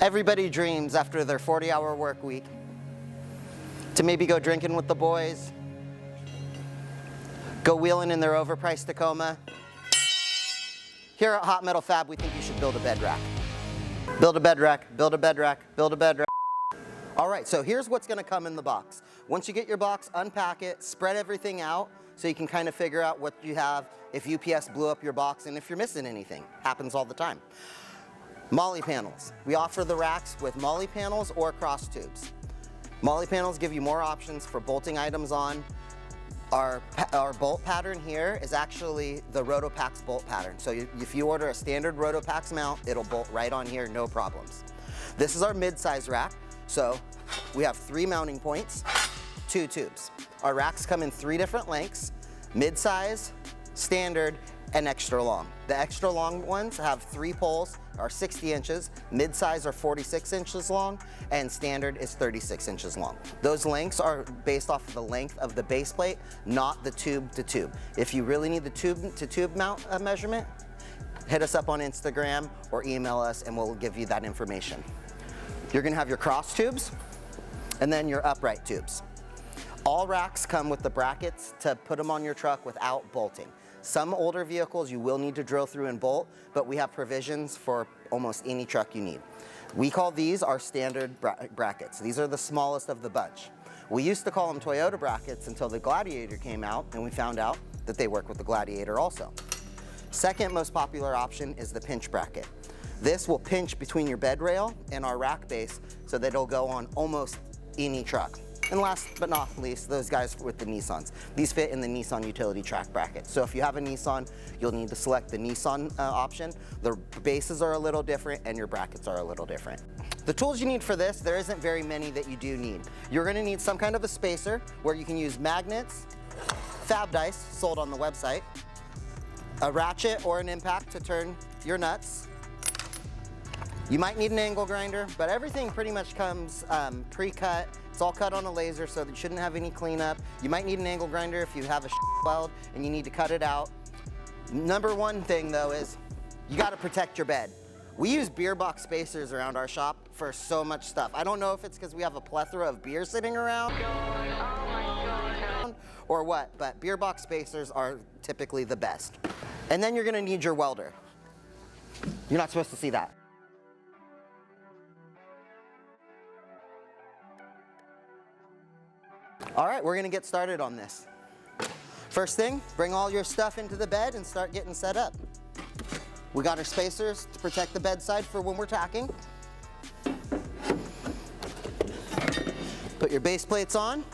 Everybody dreams after their 40-hour work week to maybe go drinking with the boys, go wheeling in their overpriced Tacoma. Here at Hot Metal Fab, we think you should build a bed rack. Build a bed rack, build a bed rack, build a bed rack. All right, so here's what's gonna come in the box. Once you get your box, unpack it, spread everything out so you can kind of figure out what you have, if UPS blew up your box, and if you're missing anything. Happens all the time. Molly panels. We offer the racks with molly panels or cross tubes. Molly panels give you more options for bolting items on. Our bolt pattern here is actually the Rotopax bolt pattern. So if you order a standard Rotopax mount, it'll bolt right on here, no problems. This is our mid-size rack. So we have 3 mounting points, 2 tubes. Our racks come in 3 different lengths: mid-size, standard, and extra long. The extra long ones have 3 poles, are 60 inches, mid-size are 46 inches long, and standard is 36 inches long. Those lengths are based off of the length of the base plate, not the tube to tube. If you really need the tube to tube mount measurement, hit us up on Instagram or email us and we'll give you that information. You're gonna have your cross tubes and then your upright tubes. All racks come with the brackets to put them on your truck without bolting. Some older vehicles you will need to drill through and bolt, but we have provisions for almost any truck you need. We call these our standard brackets. These are the smallest of the bunch. We used to call them Toyota brackets until the Gladiator came out and we found out that they work with the Gladiator also. Second most popular option is the pinch bracket. This will pinch between your bed rail and our rack base so that it'll go on almost any truck. And last but not least, those guys with the Nissans. These fit in the Nissan utility track bracket. So if you have a Nissan, you'll need to select the Nissan option. The bases are a little different and your brackets are a little different. The tools you need for this, there isn't very many that you do need. You're gonna need some kind of a spacer where you can use magnets, fab dice sold on the website, a ratchet or an impact to turn your nuts. You might need an angle grinder, but everything pretty much comes pre-cut. It's all cut on a laser, so that you shouldn't have any cleanup. You might need an angle grinder if you have a weld and you need to cut it out. Number one thing though is you gotta protect your bed. We use beer box spacers around our shop for so much stuff. I don't know if it's because we have a plethora of beer sitting around or what, but beer box spacers are typically the best. And then you're gonna need your welder. You're not supposed to see that. All right, we're gonna get started on this. First thing, bring all your stuff into the bed and start getting set up. We got our spacers to protect the bedside for when we're tacking. Put your base plates on.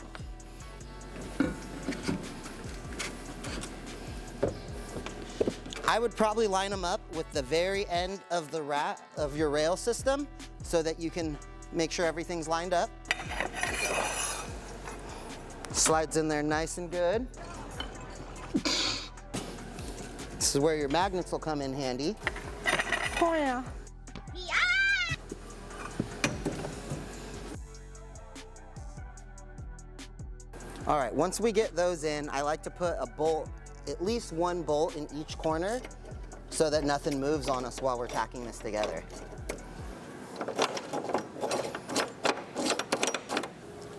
I would probably line them up with the very end of the of your rail system so that you can make sure everything's lined up. Slides in there nice and good. This is where your magnets will come in handy. Oh yeah. All right, once we get those in, I like to put a bolt, at least one bolt in each corner so that nothing moves on us while we're tacking this together.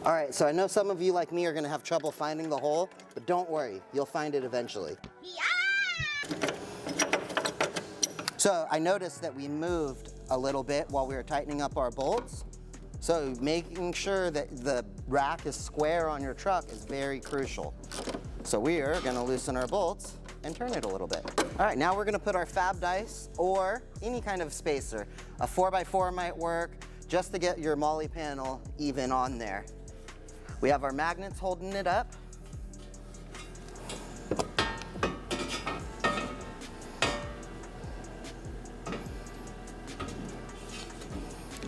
All right, so I know some of you like me are gonna have trouble finding the hole, but don't worry, you'll find it eventually. So I noticed that we moved a little bit while we were tightening up our bolts. So making sure that the rack is square on your truck is very crucial. So we are gonna loosen our bolts and turn it a little bit. All right, now we're gonna put our fab dice or any kind of spacer. A 4x4 might work just to get your molly panel even on there. We have our magnets holding it up.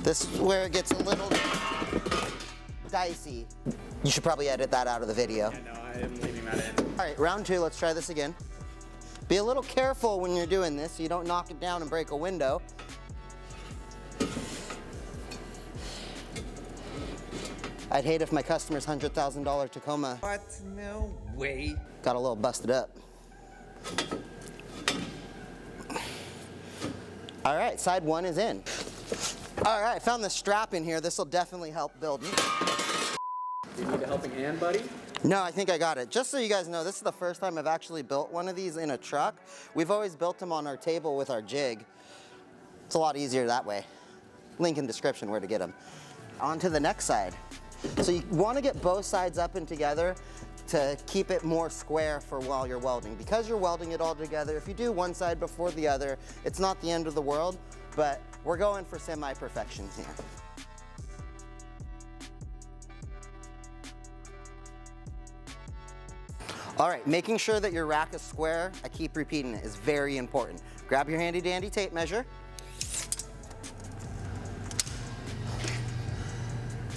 This is where it gets a little dicey. You should probably edit that out of the video. Yeah, no, I am leaving that in. All right, round 2, let's try this again. Be a little careful when you're doing this so you don't knock it down and break a window. I'd hate if my customer's $100,000 Tacoma What? No way. got a little busted up. All right, side 1 is in. All right, I found the strap in here. This will definitely help build. Do you need a helping hand, buddy? No, I think I got it. Just so you guys know, this is the first time I've actually built one of these in a truck. We've always built them on our table with our jig. It's a lot easier that way. Link in description where to get them. On to the next side. So you want to get both sides up and together to keep it more square for while you're welding. Because you're welding it all together, if you do one side before the other, it's not the end of the world, but we're going for semi-perfection here. All right, making sure that your rack is square, I keep repeating it, is very important. Grab your handy dandy tape measure.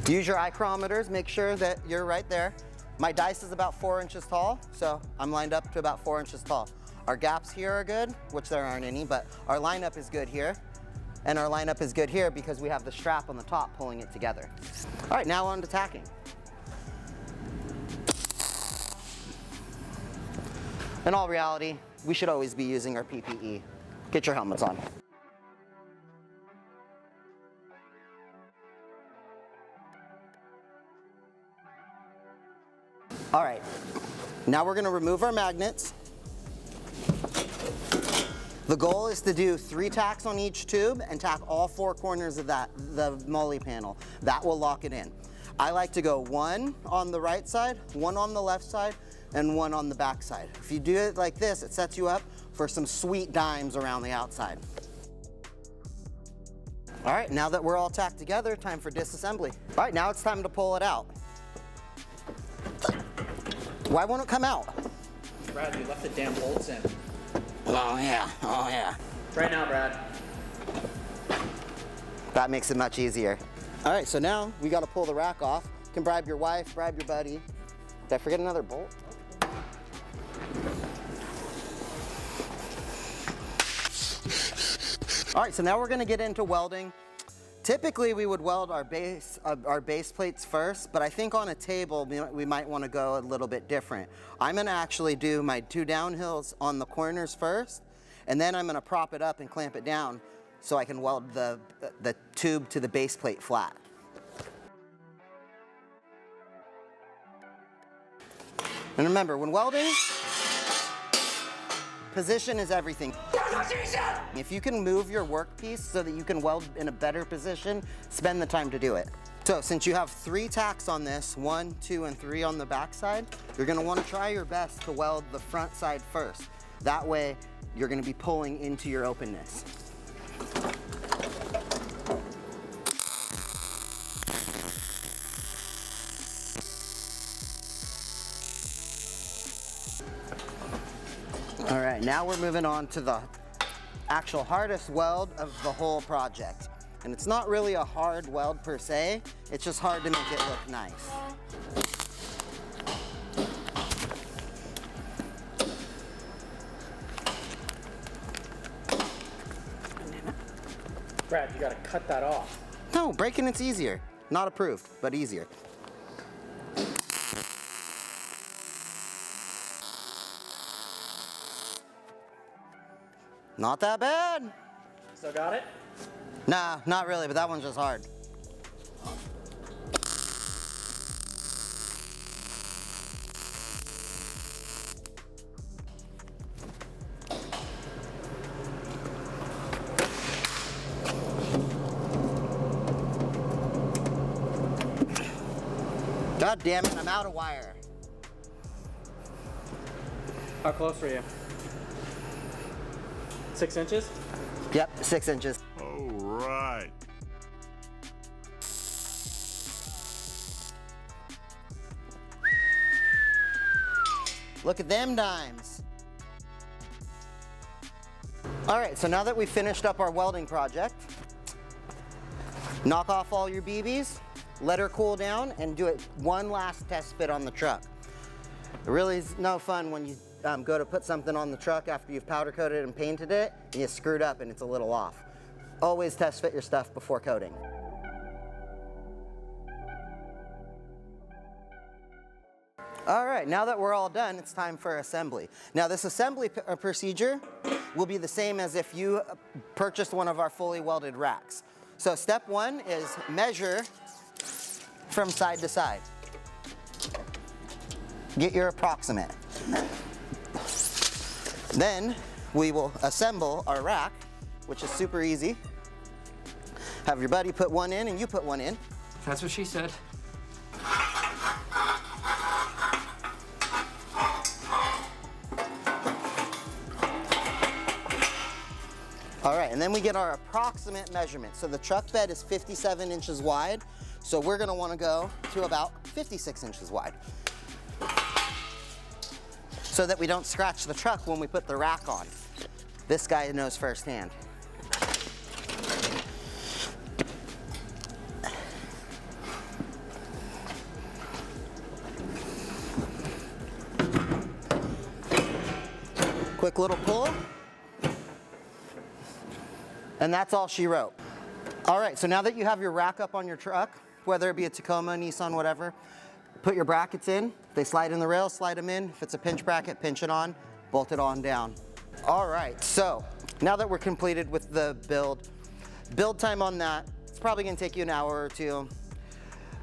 Use your micrometers, make sure that you're right there. My dice is about 4 inches tall, so I'm lined up to about 4 inches tall. Our gaps here are good, which there aren't any, but our lineup is good here. And our lineup is good here because we have the strap on the top pulling it together. All right, now on to tacking. In all reality, we should always be using our PPE. Get your helmets on. All right, now we're gonna remove our magnets. The goal is to do 3 tacks on each tube and tack all 4 corners of the molly panel. That will lock it in. I like to go 1 on the right side, 1 on the left side, and 1 on the back side. If you do it like this, it sets you up for some sweet dimes around the outside. All right, now that we're all tacked together, time for disassembly. All right, now it's time to pull it out. Why won't it come out? Brad, you left the damn bolts in. Oh yeah, oh yeah. Right now, Brad. That makes it much easier. All right, so now we gotta pull the rack off. You can bribe your wife, bribe your buddy. Did I forget another bolt? All right, so now we're gonna get into welding. Typically, we would weld our base plates first, but I think on a table, we might wanna go a little bit different. I'm gonna actually do my 2 downhills on the corners first, and then I'm gonna prop it up and clamp it down so I can weld the tube to the base plate flat. And remember, when welding, position is everything. If you can move your workpiece so that you can weld in a better position, spend the time to do it. So since you have 3 tacks on this, 1, 2, and 3 on the back side, you're gonna wanna try your best to weld the front side first. That way, you're gonna be pulling into your openness. All right, now we're moving on to the actual hardest weld of the whole project. And it's not really a hard weld per se, it's just hard to make it look nice. Brad, you gotta cut that off. No, breaking it's easier. Not approved, but easier. Not that bad. Still got it? Nah, not really, but that one's just hard. God damn it, I'm out of wire. How close were you? 6 inches? Yep, 6 inches. All right. Look at them dimes. All right, so now that we've finished up our welding project, knock off all your BBs, let her cool down, and do it one last test fit on the truck. It really is no fun when you go to put something on the truck after you've powder coated and painted it, and you screwed up and it's a little off. Always test fit your stuff before coating. All right, now that we're all done, it's time for assembly. Now this assembly procedure will be the same as if you purchased one of our fully welded racks. So step one is measure from side to side. Get your approximate. Then we will assemble our rack, which is super easy. Have your buddy put one in and you put one in. That's what she said. All right, and then we get our approximate measurement. So the truck bed is 57 inches wide, so we're gonna wanna go to about 56 inches wide, so that we don't scratch the truck when we put the rack on. This guy knows firsthand. Quick little pull. And that's all she wrote. All right, so now that you have your rack up on your truck, whether it be a Tacoma, Nissan, whatever, put your brackets in. They slide in the rails, slide them in. If it's a pinch bracket, pinch it on, bolt it on down. All right, so now that we're completed with the build time on that, it's probably gonna take you an hour or two.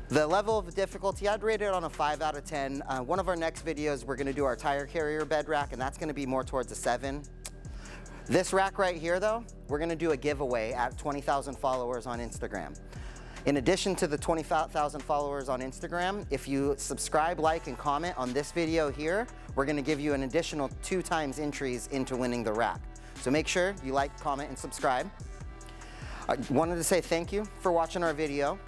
The level of difficulty, I'd rate it on a 5 out of 10. One of our next videos, we're gonna do our tire carrier bed rack, and that's gonna be more towards a 7. This rack right here though, we're gonna do a giveaway at 20,000 followers on Instagram. In addition to the 20,000 followers on Instagram, if you subscribe, like, and comment on this video here, we're gonna give you an additional 2 times entries into winning the rack. So make sure you like, comment, and subscribe. I wanted to say thank you for watching our video.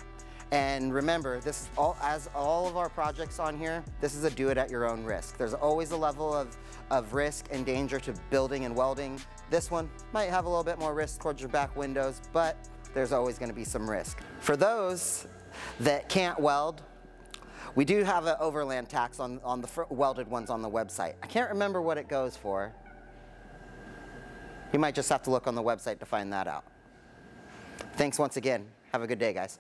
And remember, this is as all of our projects on here, this is a do it at your own risk. There's always a level of risk and danger to building and welding. This one might have a little bit more risk towards your back windows, but there's always gonna be some risk. For those that can't weld, we do have an Overland tax on the welded ones on the website. I can't remember what it goes for. You might just have to look on the website to find that out. Thanks once again. Have a good day, guys.